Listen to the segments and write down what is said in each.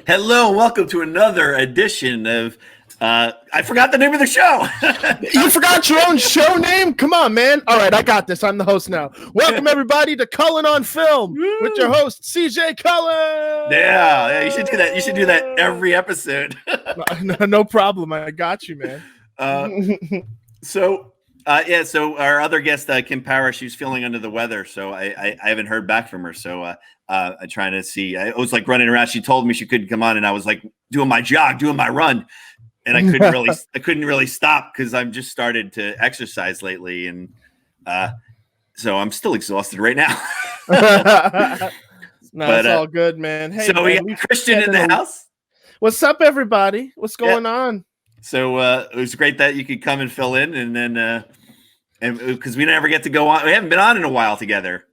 Hello, welcome to another edition of I forgot the name of the show. You forgot your own show name? Come on, man. All right, I got this. I'm the host now. Welcome, everybody, to Cullen on Film with your host, CJ Cullen. Yeah, you should do that. You should do that every episode. No problem. I got you, man. So our other guest, Kim Power, she's feeling under the weather, so I haven't heard back from her. So I'm trying to see. I was like running around. She told me she couldn't come on, and I was like doing my jog, doing my run. And I couldn't really stop because I've just started to exercise lately, and so I'm still exhausted right now. It's all good, man. Hey, so man, we got Christian in the house. What's up, everybody? What's going on? So it was great that you could come and fill in, and then and because we never get to go on, we haven't been on in a while together.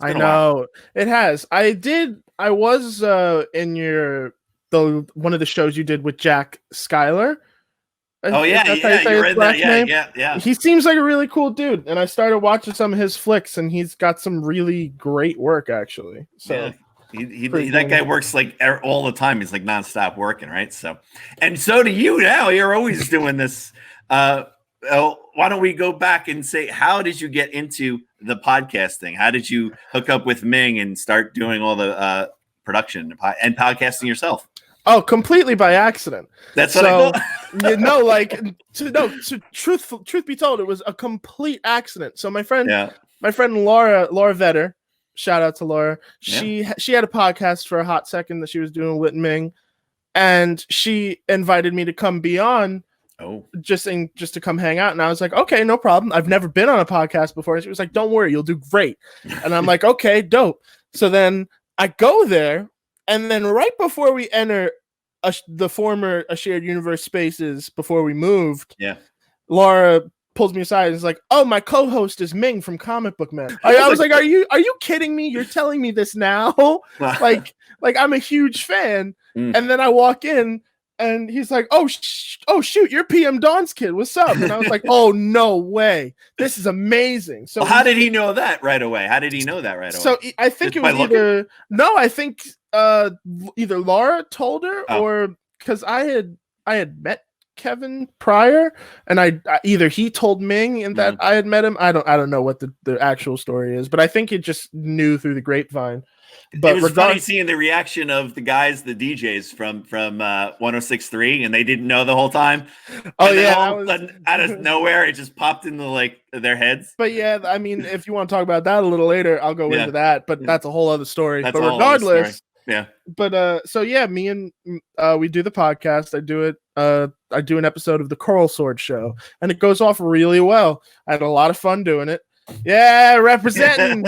I know it has. I was in one of the shows you did with Jack Skylar. Oh yeah, you're in that. Yeah. He seems like a really cool dude, and I started watching some of his flicks, and he's got some really great work actually. So that guy works like all the time. He's like nonstop working, right? So do you now. You're always doing this. Why don't we go back and say, how did you get into the podcasting? How did you hook up with Ming and start doing all the production and podcasting yourself? Oh, completely by accident. That's what I thought. Truth be told, it was a complete accident. So my friend Laura Vetter, shout out to Laura. She had a podcast for a hot second that she was doing with Ming, and she invited me to come be on. Oh, just to come hang out. And I was like, okay, no problem. I've never been on a podcast before. And she was like, don't worry, you'll do great. And I'm like, okay, dope. So then I go there, and then right before we enter the former Shared Universe spaces before we moved, Laura pulls me aside and is like, oh, my co-host is Ming from Comic Book Man. I was like, are you kidding me? You're telling me this now? like I'm a huge fan. And then I walk in, and he's like, oh shoot, you're PM Dawn's kid. What's up? And I was like, oh, no way. This is amazing. So how did he know that right away? So I think it was either Laura told her or because I had met Kevin prior, and either he told Ming and that I had met him. I don't know what the actual story is, but I think it just knew through the grapevine. But it was funny seeing the reaction of the guys, the DJs from 106.3, and they didn't know the whole time. Oh yeah, out of nowhere, it just popped into like their heads. But yeah, I mean, if you want to talk about that a little later, I'll go into that. But that's a whole other story. But regardless, But me and we do the podcast. I do it. I do an episode of the Coral Sword Show, and it goes off really well. I had a lot of fun doing it. Yeah, representing.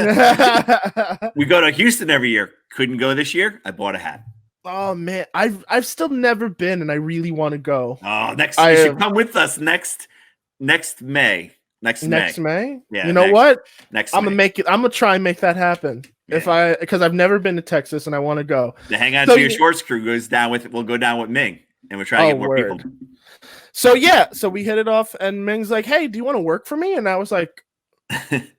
We go to Houston every year. Couldn't go this year. I bought a hat. Oh man, I've still never been, and I really want to go. Oh, you should come with us next May. Next May. Yeah. You know what? I'm gonna try and make that happen. Yeah. Because I've never been to Texas and I want to go. The Hang On to Your Shorts crew we'll go down with Ming, and we'll try to get more people. So so we hit it off, and Ming's like, hey, do you want to work for me? And I was like, am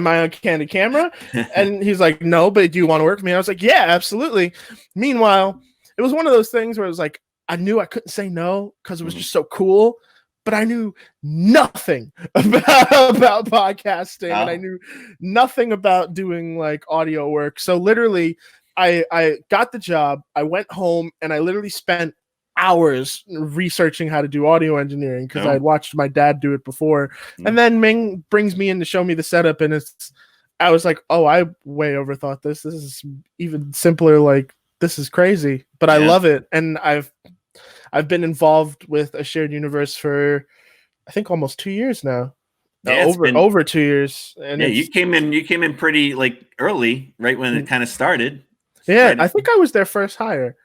I on Candid Camera? And he's like, no, but do you want to work for me? I was like, yeah, absolutely. Meanwhile, it was one of those things where it was like, I knew I couldn't say no because it was just so cool, but I knew nothing about podcasting, and I knew nothing about doing like audio work. So literally, I got the job, I went home, and I literally spent hours researching how to do audio engineering because I had watched my dad do it before. And then Ming brings me in to show me the setup, and I was like, oh, I way overthought this. This is even simpler. Like, this is crazy, but I love it. And I've been involved with a Shared Universe for I think almost 2 years now. Over 2 years. And you came in pretty like early, right when it kind of started. Yeah, right? I think I was their first hire.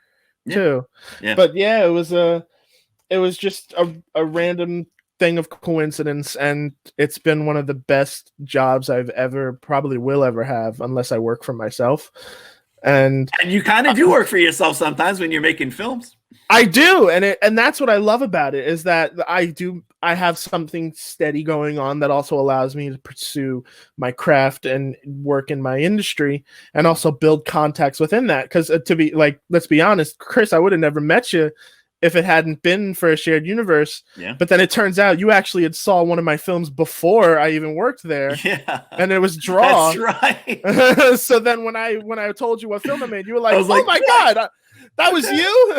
Too. Yeah. But yeah, it was just a random thing of coincidence, and it's been one of the best jobs I've probably will ever have, unless I work for myself. And you kind of do work for yourself sometimes when you're making films. I do, and that's what I love about it, is that I have something steady going on that also allows me to pursue my craft and work in my industry, and also build contacts within that. Because to be like, let's be honest, Chris, I would have never met you if it hadn't been for a shared universe. Yeah. But then it turns out you actually had saw one of my films before I even worked there. Yeah. And it was Draw. That's right. So then when I told you what film I made, you were like, was like, my God, that was you?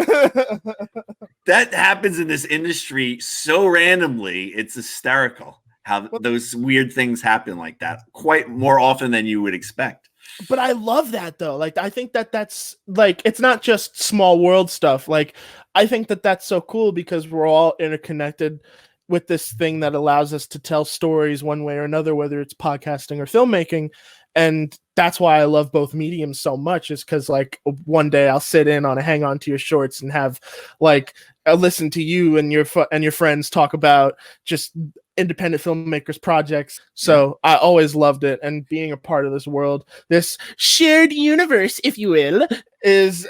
That happens in this industry so randomly. It's hysterical how those weird things happen like that, quite more often than you would expect. But I love that though. Like, I think that's like, it's not just small world stuff. Like, I think that's so cool because we're all interconnected with this thing that allows us to tell stories one way or another, whether it's podcasting or filmmaking. And that's why I love both mediums so much, is because like one day I'll sit in on a Hang On to Your Shorts and have like listen to you and your friends talk about just independent filmmakers projects. So I always loved it, and being a part of this world, this shared universe, if you will, is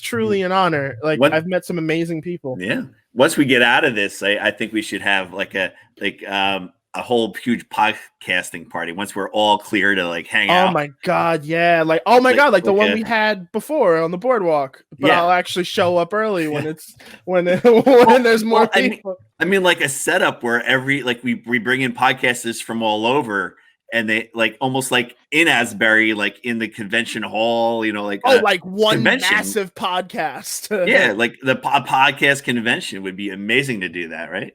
truly an honor. Like, I've met some amazing people. Yeah. Once we get out of this, I think we should have like a whole huge podcasting party once we're all clear to like hang out. Oh my God. Yeah. Like, oh my God. Like the one we had before on the boardwalk, but I'll actually show up early when it's, when there's more people. I mean, like a setup where we bring in podcasters from all over, and they like almost like in Asbury, like in the convention hall, like one convention. Massive podcast. Yeah. Like the podcast convention would be amazing to do that. Right.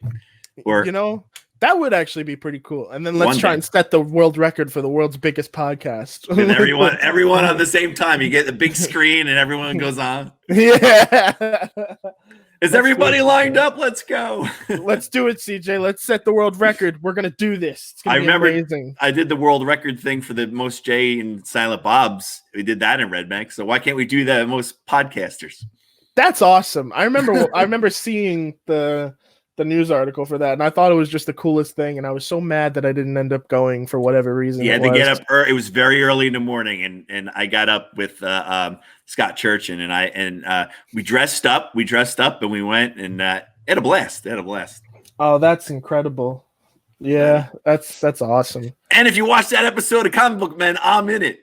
Or, that would actually be pretty cool. And then let's try and set the world record for the world's biggest podcast. With everyone on the same time. You get the big screen and everyone goes on. Yeah. Is everybody lined up? Let's go. Let's do it, CJ. Let's set the world record. We're going to do this. It's going to be amazing. I did the world record thing for the most Jay and Silent Bobs. We did that in Red Bank. So why can't we do that most podcasters? That's awesome. I remember seeing the news article for that, and I thought it was just the coolest thing, and I was so mad that I didn't end up going for whatever reason. You had to get up it was very early in the morning, and I got up with Scott Churchin, and we dressed up and we went and had a blast. Oh, that's incredible. Yeah, that's awesome. And if you watch that episode of Comic Book Men, I'm in it.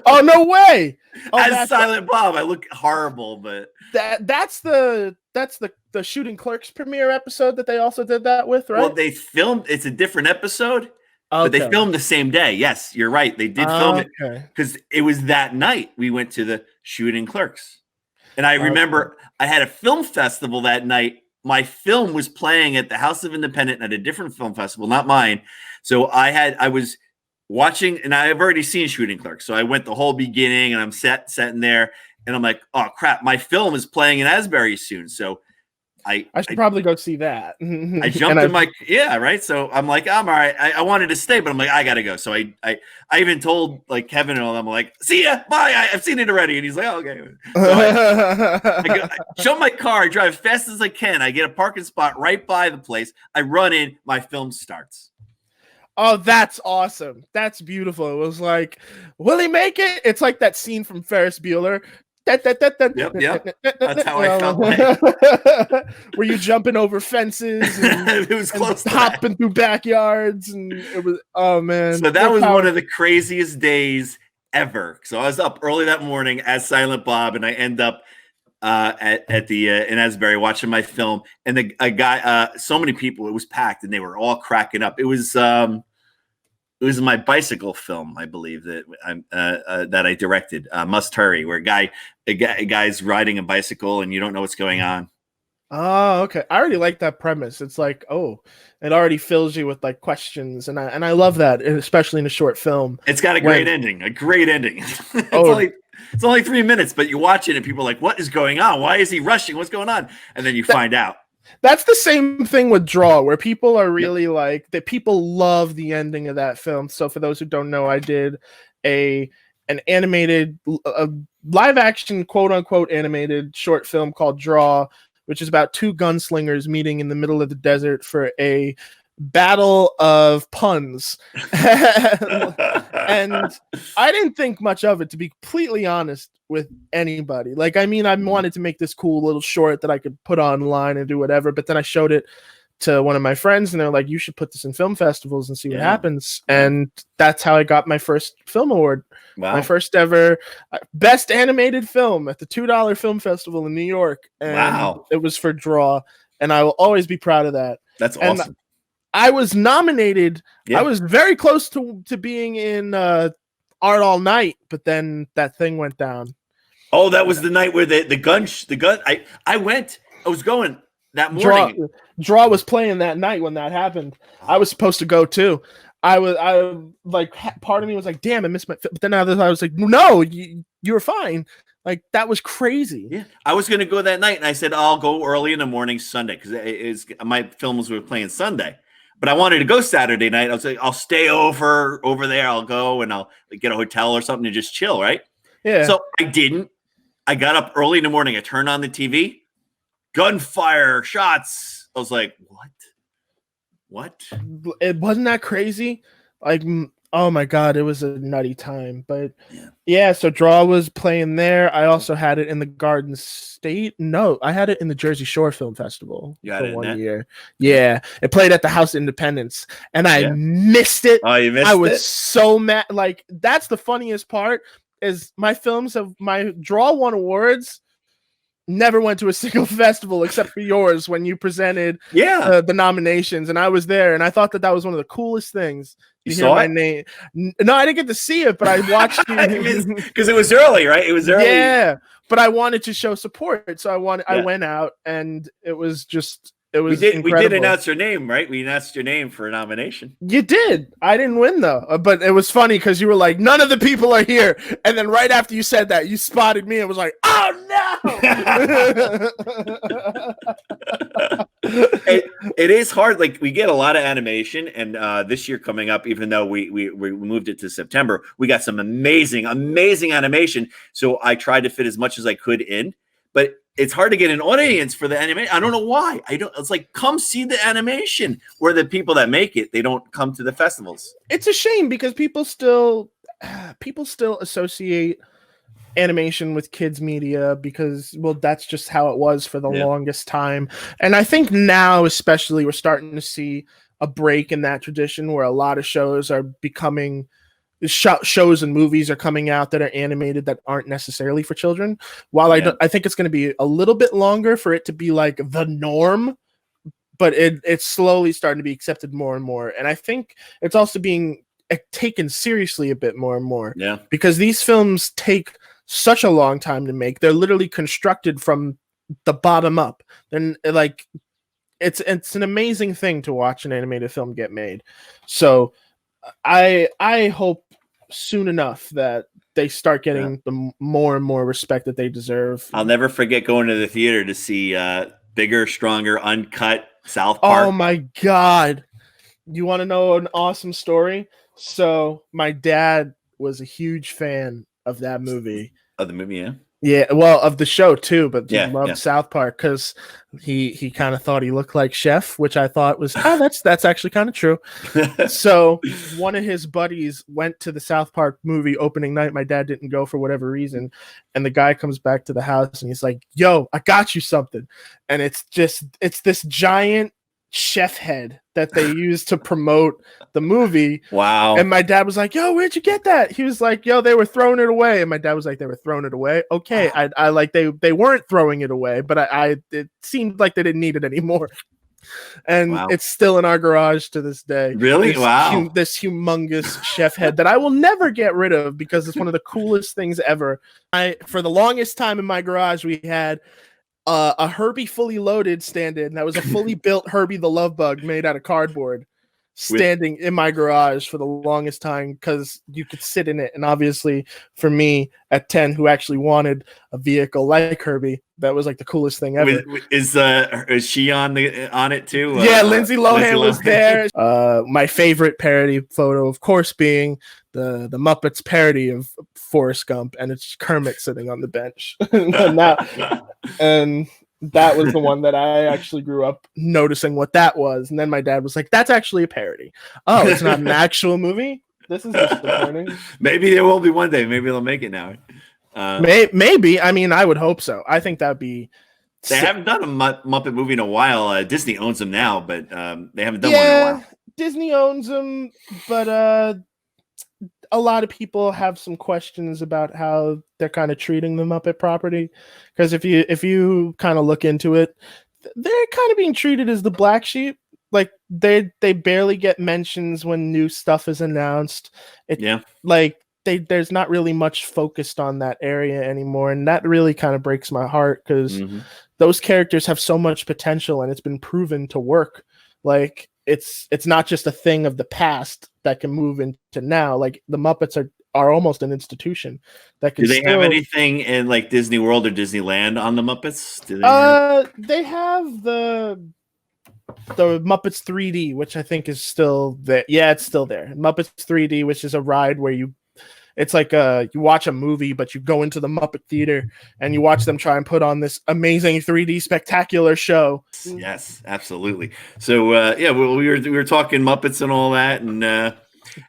Oh, no way. As Silent Bob. I look horrible, but that's the Shooting Clerks premiere episode that they also did that with, right? Well, they filmed, it's a different episode, but they filmed the same day. Yes, you're right. They did film it because it was that night we went to the Shooting Clerks. And I remember I had a film festival that night. My film was playing at the House of Independent at a different film festival, not mine. So I was watching, and I've already seen Shooting Clerks. So I went the whole beginning, and I'm sitting there, and I'm like, oh crap, my film is playing in Asbury soon. So I should probably go see that. I jumped in right. So I'm like, I'm all right. I wanted to stay, but I'm like, I gotta go. So I even told like Kevin and all them, like, see ya, bye. I've seen it already. And he's like, oh, okay. So I jump my car, I drive as fast as I can. I get a parking spot right by the place. I run in, my film starts. Oh, that's awesome. That's beautiful. It was like, will he make it? It's like that scene from Ferris Bueller. Yep. That's how I felt like. Were you jumping over fences and, it was close and hopping through backyards, and it was, oh man. So that was one of the craziest days ever. So I was up early that morning as Silent Bob, and I end up at the in Asbury watching my film, and a guy, so many people, it was packed, and they were all cracking up. It was my bicycle film, I believe, that I directed, Must Hurry, where a guy's riding a bicycle and you don't know what's going on. Oh, okay. I already like that premise. It's like, it already fills you with like questions, and I love that, especially in a short film. It's got a great ending. It's only 3 minutes, but you watch it and people are like, what is going on? Why is he rushing? What's going on? And then you find out. That's the same thing with Draw, where people are really like that. People love the ending of that film. So for those who don't know, I did an animated, live action, quote unquote, animated short film called Draw, which is about two gunslingers meeting in the middle of the desert for a battle of puns. And I didn't think much of it, to be completely honest with anybody. Like, I mean, I wanted to make this cool little short that I could put online and do whatever, but then I showed it to one of my friends and they're like, you should put this in film festivals and see what happens. And that's how I got my first film award. Wow. My first ever best animated film at the $2 film festival in New York. And it was for Draw. And I will always be proud of that. That's awesome. I was nominated. I was very close to being in Art All Night, but then that thing went down. Oh, that was the night where the gun. I was going that morning. Draw was playing that night when that happened. I was supposed to go too. I like, part of me was like, damn, I missed my fit. But then I was like, no, you were fine. Like, that was crazy. Yeah, I was going to go that night, and I said, I'll go early in the morning Sunday, because my films were playing Sunday. But I wanted to go Saturday night. I was like, I'll stay over there. I'll go, and I'll get a hotel or something to just chill, right? Yeah. So I didn't. I got up early in the morning. I turned on the TV. Gunfire, shots. I was like, what? It wasn't that crazy. Like, oh my God, it was a nutty time. But yeah, so Draw was playing there. I also had it in the Garden State. No, I had it in the Jersey Shore Film Festival for 1 year. Yeah, it played at the House of Independence, and I missed it. Oh, you missed it? I was so mad. Like, that's the funniest part, is my Draw won awards. Never went to a single festival except for yours when you presented the nominations, and I was there, and I thought that was one of the coolest things. You saw my name? No, I didn't get to see it, but I watched it because it was early, right? It was early. Yeah, but I wanted to show support, so I went out, and it was just. We did announce your name, right? We announced your name for a nomination. You did. I didn't win though, but it was funny because you were like, none of the people are here, and then right after you said that, you spotted me and was like, oh no. It is hard. Like, we get a lot of animation, and this year coming up, even though we moved it to September, we got some amazing animation. So I tried to fit as much as I could in, but it's hard to get an audience for the animation. I don't know why. It's like, come see the animation. Where the people that make it, they don't come to the festivals. It's a shame because people still associate animation with kids media because, well, that's just how it was for the longest time. And I think now, especially, we're starting to see a break in that tradition where a lot of shows are becoming shows and movies are coming out that are animated that aren't necessarily for children. While I think it's going to be a little bit longer for it to be like the norm, but it's slowly starting to be accepted more and more. And I think it's also being taken seriously a bit more and more. Yeah. Because these films take such a long time to make. They're literally constructed from the bottom up. Then, like, it's an amazing thing to watch an animated film get made. So I hope soon enough that they start getting the more and more respect that they deserve. I'll never forget going to the theater to see bigger, stronger, uncut South Park. Oh my God. You want to know an awesome story? So my dad was a huge fan of that movie. Of the movie, yeah. Yeah, well, of the show too, but he loved South Park because he kind of thought he looked like Chef, which I thought was that's actually kind of true. So one of his buddies went to the South Park movie opening night. My dad didn't go for whatever reason, and the guy comes back to the house and he's like, "Yo, I got you something," and it's this giant chef head that they used to promote the movie. Wow. And my dad was like, "Yo, where'd you get that?" He was like, "Yo, they were throwing it away." And my dad was like, "They were throwing it away?" Okay. Wow. I like they weren't throwing it away, but it seemed like they didn't need it anymore. And it's still in our garage to this day. Really? This humongous chef head that I will never get rid of because it's one of the coolest things ever. For the longest time in my garage, we had a Herbie Fully Loaded stand-in that was a fully built Herbie the Love Bug made out of cardboard standing in my garage for the longest time because you could sit in it. And obviously for me at 10 who actually wanted a vehicle like Herbie, that was like the coolest thing ever. Is she on it too? Yeah, Lindsay Lohan was there. My favorite parody photo, of course, being the Muppets parody of Forrest Gump, and it's Kermit sitting on the bench. and that was the one that I actually grew up noticing what that was. And then my dad was like, "That's actually a parody." Oh, it's not an actual movie? This is disappointing. Maybe there will be one day. Maybe they'll make it now. Maybe. I mean, I would hope so. I think that'd be. They haven't done a Muppet movie in a while. Disney owns them now, but they haven't done one in a while. Disney owns them, but a lot of people have some questions about how they're kind of treating the Muppet property. Because if you kind of look into it, they're kind of being treated as the black sheep. Like they barely get mentions when new stuff is announced. There's not really much focused on that area anymore, and that really kind of breaks my heart because those characters have so much potential, and it's been proven to work. Like it's not just a thing of the past that can move into now. Like the Muppets are almost an institution that can. Do they have anything in like Disney World or Disneyland on the Muppets? They have the Muppets 3D, which I think is still there. Yeah, it's still there. Muppets 3D, which is a ride where it's like you watch a movie, but you go into the Muppet Theater and you watch them try and put on this amazing 3D spectacular show. Yes, absolutely. So we were talking Muppets and all that, and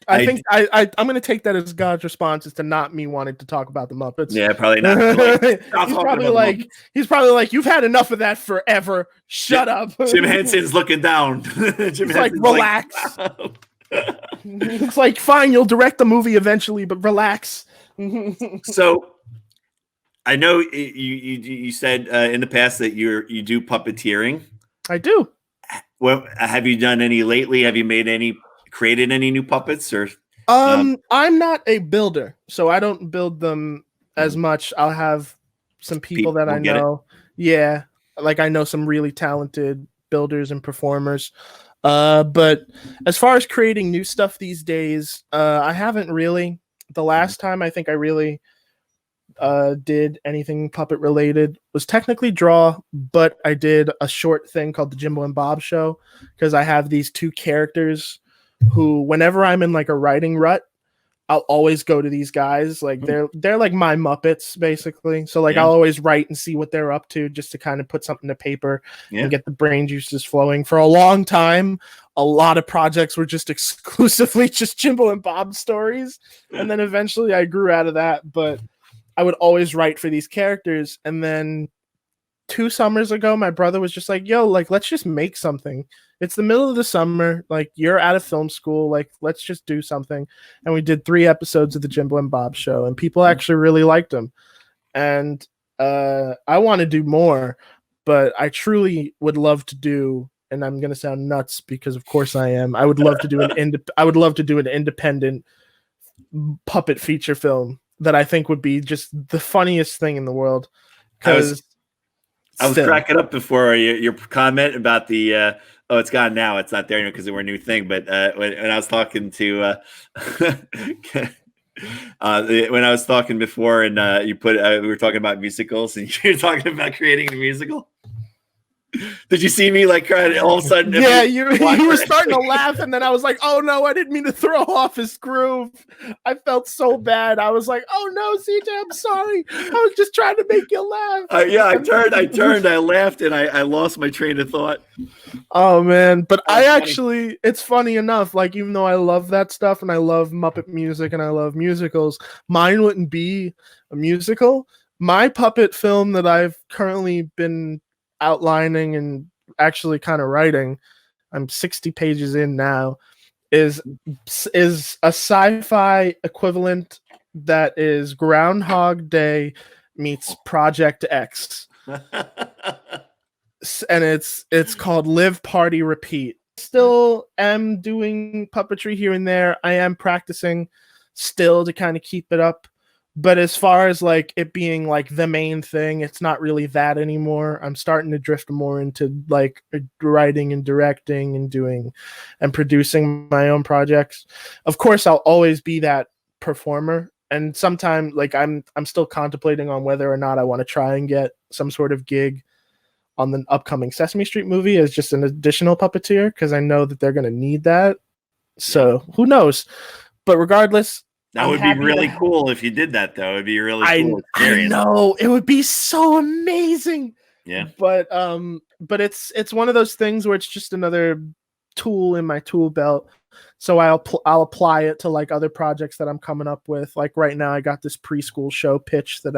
I think I'm going to take that as God's response is to not me wanting to talk about the Muppets. Yeah, probably not. He's probably like, you've had enough of that forever. Shut up. Jim Henson's looking down. He's like, relax. It's like, fine, you'll direct the movie eventually, but relax. So I know you said in the past that you do puppeteering. I do. Well, have you done any lately? Have you created any new puppets or? I'm not a builder, so I don't build them as much. I'll have some people that I know. Yeah, like I know some really talented builders and performers. But as far as creating new stuff these days, I haven't really. The last time I think I really did anything puppet related was technically draw, but I did a short thing called the Jimbo and Bob Show because I have these two characters who, whenever I'm in like a writing rut, I'll always go to these guys. Like they're like my Muppets basically. So like I'll always write and see what they're up to just to kind of put something to paper and get the brain juices flowing. For a long time, a lot of projects were just exclusively just Jimbo and Bob stories. And then eventually I grew out of that, but I would always write for these characters. And then 2 summers ago, my brother was just like, yo, like, let's just make something. It's the middle of the summer. Like, you're out of film school. Like, let's just do something. And we did 3 episodes of the Jimbo and Bob Show, and people actually really liked them. And I want to do more, but I truly would love to do, and I'm going to sound nuts because of course I am. I would love to do an independent puppet feature film that I think would be just the funniest thing in the world. Because I was cracking up before your comment about the it's gone now. It's not there anymore because they were a new thing. But when I was talking to when I was talking before, and you put we were talking about musicals, and you're talking about creating a musical. Did you see me like crying all of a sudden? Yeah, you were starting to laugh, and then I was like, "Oh no, I didn't mean to throw off his groove." I felt so bad. I was like, "Oh no, CJ, I'm sorry. I was just trying to make you laugh." I turned, I laughed, and I lost my train of thought. Oh man, but it's funny enough. Like, even though I love that stuff and I love Muppet music and I love musicals, mine wouldn't be a musical. My puppet film that I've currently been outlining and actually kind of writing, I'm 60 pages in now, is a sci-fi equivalent that is Groundhog Day meets Project X. And it's called Live Party Repeat. Still am doing puppetry here and there. I am practicing still to kind of keep it up. But as far as like it being like the main thing, it's not really that anymore. I'm starting to drift more into like writing and directing and doing and producing my own projects. Of course, I'll always be that performer. And sometimes like I'm still contemplating on whether or not I want to try and get some sort of gig on the upcoming Sesame Street movie as just an additional puppeteer, because I know that they're going to need that. So who knows? But regardless, that would be really cool if you did that, though. It'd be really cool experience. I know, it would be so amazing. Yeah. But it's one of those things where it's just another tool in my tool belt. So I'll apply it to like other projects that I'm coming up with. Like right now, I got this preschool show pitch that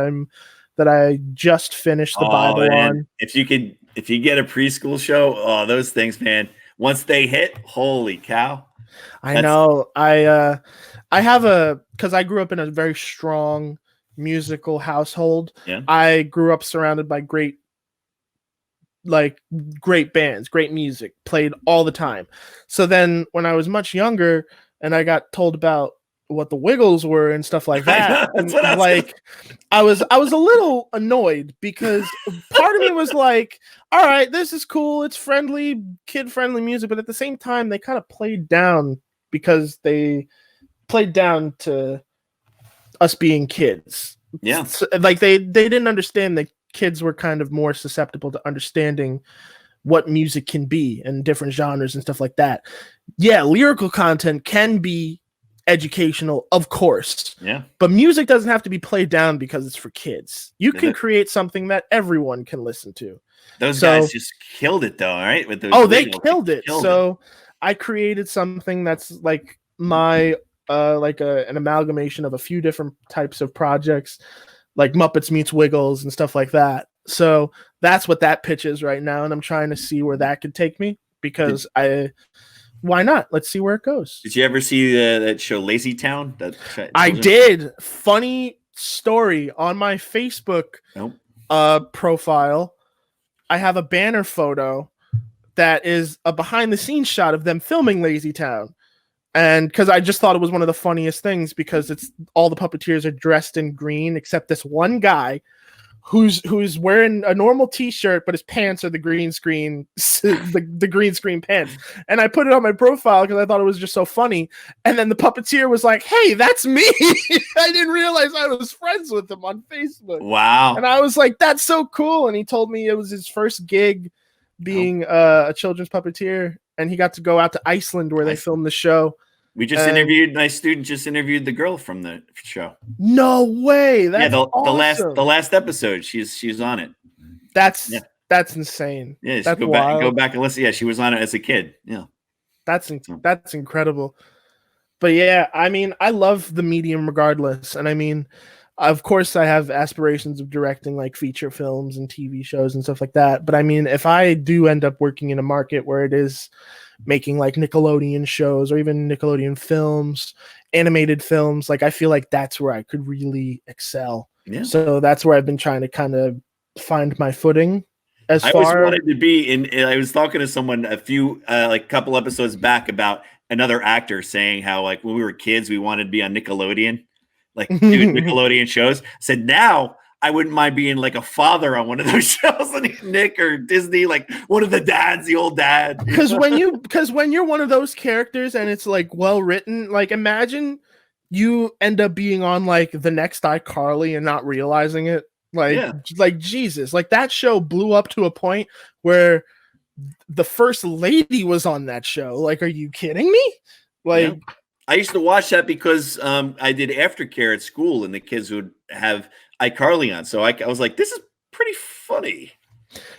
I just finished the Bible on. If you get a preschool show, those things, man. Once they hit, holy cow! I know. Because I grew up in a very strong musical household. Yeah. I grew up surrounded by great bands, great music, played all the time. So then when I was much younger and I got told about what the Wiggles were and stuff like that, I was a little annoyed because part of me was like, all right, this is cool, it's friendly, kid-friendly music, but at the same time they kind of played down because they played down to us being kids. Yeah. So, like they didn't understand that kids were kind of more susceptible to understanding what music can be and different genres and stuff like that. Yeah, lyrical content can be educational, of course. Yeah. But music doesn't have to be played down because it's for kids. You can create something that everyone can listen to. Those guys just killed it though, right? With those they killed it. I created something that's like my an amalgamation of a few different types of projects, like Muppets meets Wiggles and stuff like that. So that's what that pitch is right now, and I'm trying to see where that could take me because why not? Let's see where it goes. Did you ever see that show Lazy Town? I did. Funny story on my Facebook profile. I have a banner photo that is a behind the scenes shot of them filming Lazy Town. And because I just thought it was one of the funniest things because it's all the puppeteers are dressed in green except this one guy who's wearing a normal t-shirt, but his pants are the green screen, the green screen pants. And I put it on my profile because I thought it was just so funny. And then the puppeteer was like, "Hey, that's me." I didn't realize I was friends with him on Facebook. Wow. And I was like, "That's so cool." And he told me it was his first gig being a children's puppeteer, and he got to go out to Iceland where they filmed the show. We just interviewed, my student just interviewed the girl from the show. No way. That's awesome. the last episode. She's on it. That's insane. Yeah, that's go back and listen. Yeah, she was on it as a kid. Yeah. That's incredible. But yeah, I mean, I love the medium regardless. And I mean, of course I have aspirations of directing like feature films and TV shows and stuff like that. But I mean, if I do end up working in a market where it is making like Nickelodeon shows or even Nickelodeon films, animated films, like I feel like that's where I could really excel. Yeah. So that's where I've been trying to kind of find my footing. I always wanted to be in. I was talking to someone a couple episodes back about another actor saying how like when we were kids we wanted to be on Nickelodeon, like do Nickelodeon shows. I said now I wouldn't mind being like a father on one of those shows, like Nick or Disney, like one of the dads, the old dad. Because when you're one of those characters and it's like well written, like imagine you end up being on like the next iCarly and not realizing it. Like Jesus, like that show blew up to a point where the first lady was on that show. Like, are you kidding me? Like, I used to watch that because I did aftercare at school, and the kids would have iCarly on. So I was like, this is pretty funny.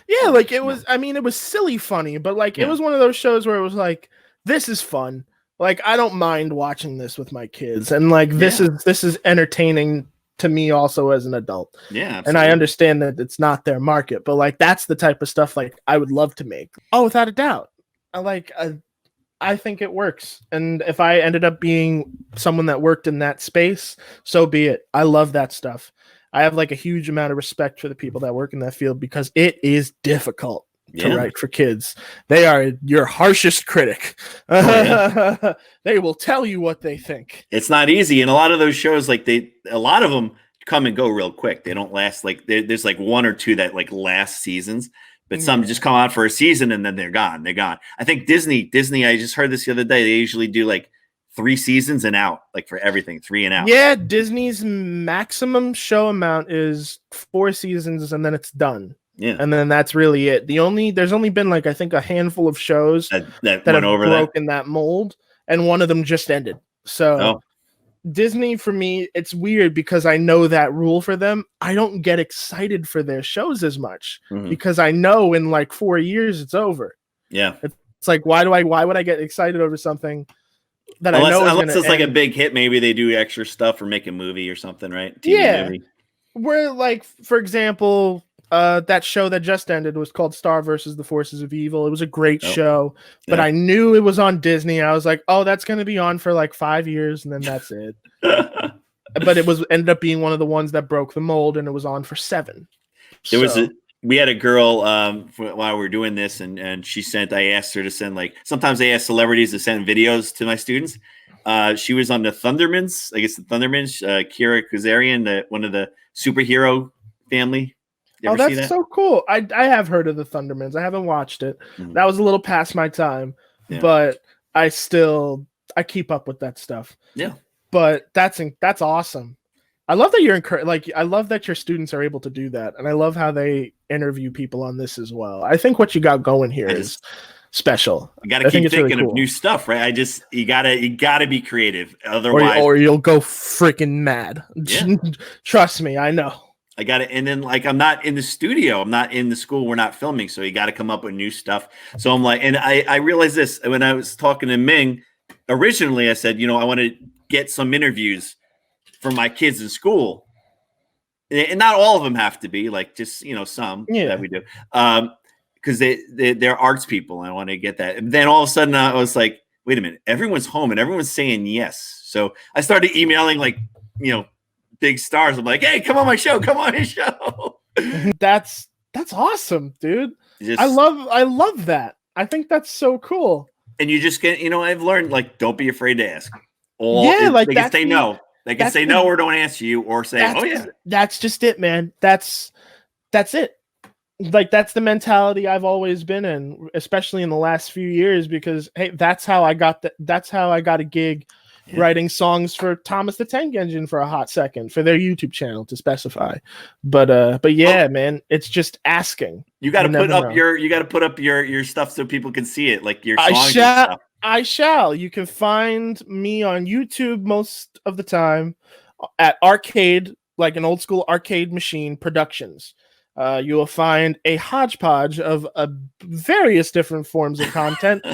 Yeah, like it was. I mean, it was silly funny, but like it was one of those shows where it was like, this is fun. Like, I don't mind watching this with my kids, and like this is entertaining to me also as an adult. Yeah, absolutely. And I understand that it's not their market, but like that's the type of stuff like I would love to make. Oh, without a doubt. I think it works. And if I ended up being someone that worked in that space, so be it. I love that stuff. I have like a huge amount of respect for the people that work in that field because it is difficult to write for kids. They are your harshest critic. They will tell you what they think. It's not easy. And a lot of those shows, like a lot of them come and go real quick. They don't last. Like there's like one or two that like last seasons, but some just come out for a season and then they're gone. They're gone. I think Disney, I just heard this the other day. They usually do like 3 seasons and out, like for everything, 3 and out. Yeah. Disney's maximum show amount is 4 seasons and then it's done. Yeah. And then that's really it. There's only been like, I think a handful of shows that have broken that mold, and one of them just ended. So Disney, for me, it's weird because I know that rule for them. I don't get excited for their shows as much because I know in like 4 years it's over. Yeah. It's like, why would I get excited over something that I know is unless gonna it's like a end? big hit, maybe they do extra stuff or make a movie or something, right? TV Yeah. movie. Where, like, for example, that show that just ended was called Star versus the Forces of Evil. It was a great show, but I knew it was on Disney. I was like, oh, that's going to be on for like 5 years, and then that's it. But it ended up being one of the ones that broke the mold, and it was on for 7. We had a girl while we were doing this, and I asked her to send, like, sometimes I ask celebrities to send videos to my students. She was on the Thundermans, I guess the Thundermans, Kira Kazarian, one of the superhero family. You ever see that's that? so cool. I have heard of the Thundermans. I haven't watched it. That was a little past my time, but I keep up with that stuff. Yeah. But that's awesome. I love that you're I love that your students are able to do that, and I love how they interview people on this as well. I think what you got going here is special. You got to keep thinking of new stuff, right? You gotta be creative, otherwise, or you'll go freaking mad. Yeah. Trust me, I know. I got to, and then, like, I'm not in the studio, I'm not in the school, we're not filming, so you got to come up with new stuff. So I'm like, and I realized this when I was talking to Ming. Originally, I said, I want to get some interviews for my kids in school, and not all of them have to be, like, just some that we do, because they're arts people, and I want to get that. And then all of a sudden I was like, wait a minute, everyone's home and everyone's saying yes. So I started emailing, like, big stars. I'm like, hey, come on my show, come on your show. That's awesome, dude. I love that. I think that's so cool. And you just get, I've learned, like, don't be afraid to ask. They can say no. They can say no or don't answer you, or say, oh yeah. That's just it, man. That's it. Like, that's the mentality I've always been in, especially in the last few years, because hey, that's how I got a gig writing songs for Thomas the Tank Engine for a hot second for their YouTube channel, to specify. But yeah, man, it's just asking. You got to put up your stuff so people can see it, like your songs. I shall. You can find me on YouTube most of the time at Arcade, like an old school arcade machine productions. You will find a hodgepodge of various different forms of content,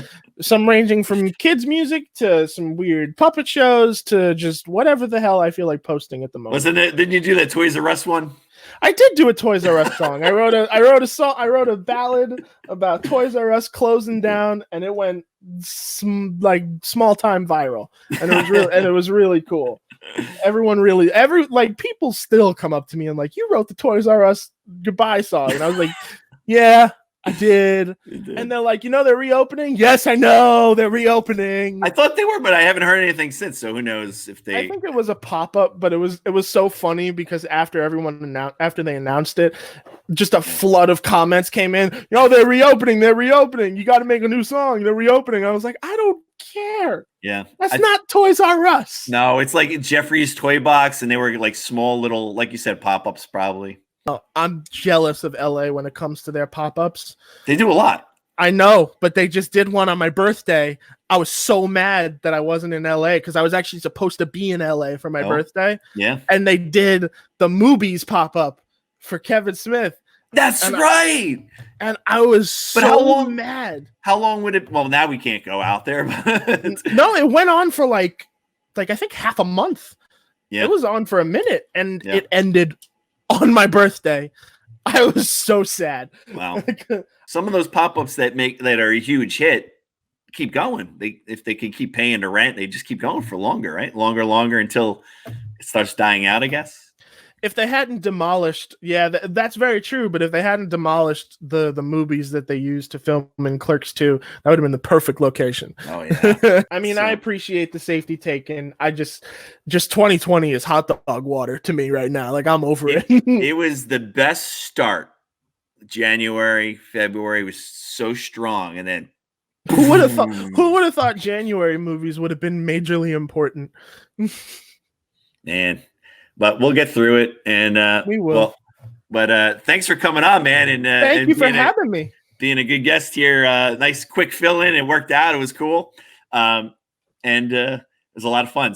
some ranging from kids' music to some weird puppet shows to just whatever the hell I feel like posting at the moment. Didn't you do that Toys R Us one? I did do a Toys R Us song. I wrote a song. I wrote a ballad about Toys R Us closing down, and it went small time viral, and it was really cool. People still come up to me and like, you wrote the Toys R Us goodbye song, and I was like, yeah, I did. And they're like, they're reopening. Yes, I know they're reopening. I thought they were, but I haven't heard anything since. So who knows if they? I think it was a pop up, but it was so funny because after they announced it, just a flood of comments came in. They're reopening. They're reopening. You got to make a new song. They're reopening. I was like, I don't care. Yeah, that's not Toys R Us. No, it's like Jeffrey's Toy Box, and they were like small little, like you said, pop ups probably. Oh, I'm jealous of LA when it comes to their pop-ups. They do a lot. I know, but they just did one on my birthday. I was so mad that I wasn't in LA because I was actually supposed to be in LA for my birthday. Yeah. And they did the movies pop-up for Kevin Smith. That's right. And I was so mad. How long would it? Well, now we can't go out there. But no, it went on for like I think half a month. Yeah. It was on for a minute, and it ended on my birthday. I was so sad. Wow. Some of those pop-ups that are a huge hit keep going. If they can keep paying the rent, they just keep going for longer, right? Longer until it starts dying out, I guess. If they hadn't demolished, that's very true. But if they hadn't demolished the movies that they used to film in Clerks 2, that would have been the perfect location. Oh yeah. I mean, I appreciate the safety taken. I just 2020 is hot dog water to me right now. Like, I'm over it. It was the best start. January, February was so strong, and then who would have thought January movies would have been majorly important? Man. But we'll get through it, and we will. But thanks for coming on, man. And thank you for having me. Being a good guest here. Nice, quick fill in. It worked out. It was cool, and it was a lot of fun.